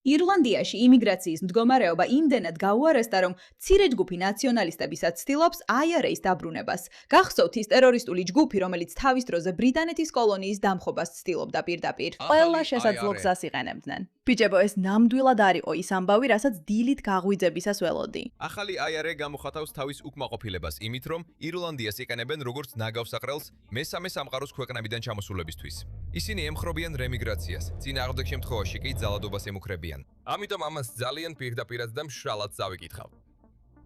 ირლანდიაში იმიგრაციის მდგომარეობა იმდენად გაუარესდა, რომ მცირე ჯგუფი ნაციონალისტებისაც ცდილობს IRA-ის დაბრუნებას. გახსოვთ ის ტერორისტული ჯგუფი, რომელიც თავის დროზე ბრიტანეთის კოლონიის დამხობას ცდილობდა პირდაპირ. ყველა შესაძლო გზას იყენებდნენ. ბიჭებო, ეს ნამდვილად არ იყო ის ამბავი, რასაც დილით გაღვიძებისას ველოდი. ახალი IRA გამოხატავს თავის უკმაყოფილებას იმით, რომ ირლანდიას იყენებენ როგორც ნაგავსაყრელს მესამე სამყაროს ქვეყნებიდან ჩამოსულებისთვის. ისინი ემხრობიან რემიგრაციას, წინააღმდეგ შემთხვევაში კი ძალადობას ემუქრებიან. ამიტომ ამას ძალიან პირდაპირად და მშრალად წავიკითხავ.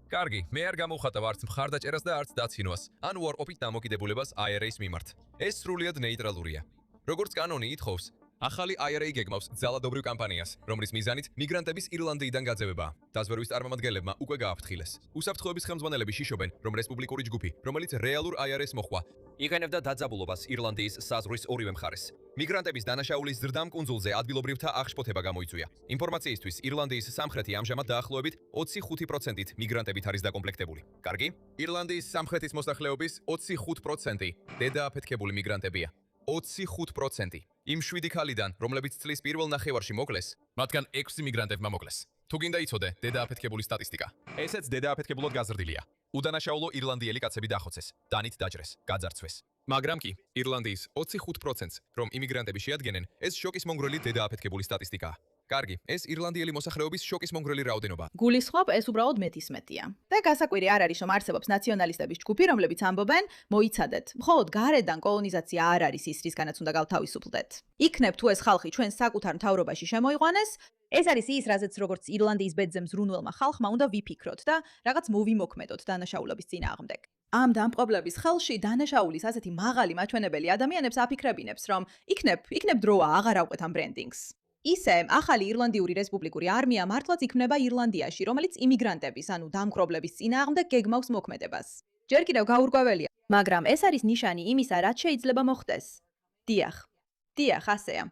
კარგი, მე არ გამოვხატავ არც მხარდაჭერას და არც დაცინვას, ან უარყოფით დამოკიდებულებას IRA-ის მიმართ. ეს სრულიად ნეიტრალურია. როგორც კანონი ითხოვს, ახალი IRA გეგმავს ძალადობრივ კამპანიას, რომლის მიზანით მიგრანტების ირლანდიიდან გაძევებაა. დაზვერვის წარმომადგენლებმა უკვე გააფრთხილეს. უსაფრთხოების ხელმძღვანელები შიშობენ, რომ რესპუბლიკური ჯგუფი, რომელიც რეალურ IRA-ს მოხვა, იყენებდა დაძაბულობას ირლანდიის საზღვრის ორივე მხარეს. მიგრანტების დანაშაულის ზრდამ კუნძულზე ადგილობრივთა აღშფოთება გამოიწვია. ინფორმაციისთვის, ირლანდიის სამხრეთი ამჟამად დაახლოებით 25%-ით მიგრანტებით არის დაკომპლექტებული. კარგი? ირლანდიის სამხრეთის მოსახლეობის 25% დედააფეთქებული მიგრანტებია. 25%. იმ 7 ქალიდან, რომლებიც წლის პირველ ნახევარში მოკლეს, მათგან 6 მიგრანტებმა მოკლეს. თუ გინდა იცოდე დედააფეთქებული სტატისტიკა. ესეც დედააფეთქებულად გაზრდილია. უდანაშაულო ირლანდიელი კაცები დახოცეს, დანით დაჭრეს, გაძარცვეს. მაგრამ კი, ირლანდიის 25%-ს, რომ იმიგრანტები შეადგენენ, ეს შოკის მონგრელი დედააფეთქებული სტატისტიკაა. კარგი, ეს ირლანდიელი მოსახლეობის შოკის მონგრელი რაოდენობა. გულისხმობ, ეს უბრალოდ მეტისმეტია. და გასაკვირი არ არის, რომ არსებობს ნაციონალისტების ჯგუფი, რომლებიც ამბობენ, მოიცადეთ, მხოლოდ გარედან კოლონიზაცია არ არის ის, რისგანაც უნდა გავთავისუფლდეთ. იქნებ თუ ეს ხალხი ჩვენ საკუთარ მთავრობაში შემოიყვანეს, ეს არის ის, რაზეც როგორც ირლანდიის ბედზე მზრუნველმა ხალხმა უნდა ვიფიქროთ და რაღაც მოვიმოქმედოთ დანაშაულების წინააღმდეგ. ამ დამპყრობლების ხელში დანაშაულის ასეთი მაღალი მაჩვენებელი ადამიანებს აფიქრებინებს, რომ იქნებ დროა აღარ ავყვეთ ამ ბრენდინგს. ისე, ახალი ირლანდიური რესპუბლიკური არმია მართლაც იქმნება ირლანდიაში, რომელიც იმიგრანტების, ანუ დამპყრობლების წინააღმდეგ გეგმავს მოქმედებას. ჯერ კიდევ გაურკვეველია, მაგრამ ეს არის ნიშანი იმისა, რაც შეიძლება მოხდეს. დიახ, ასეა.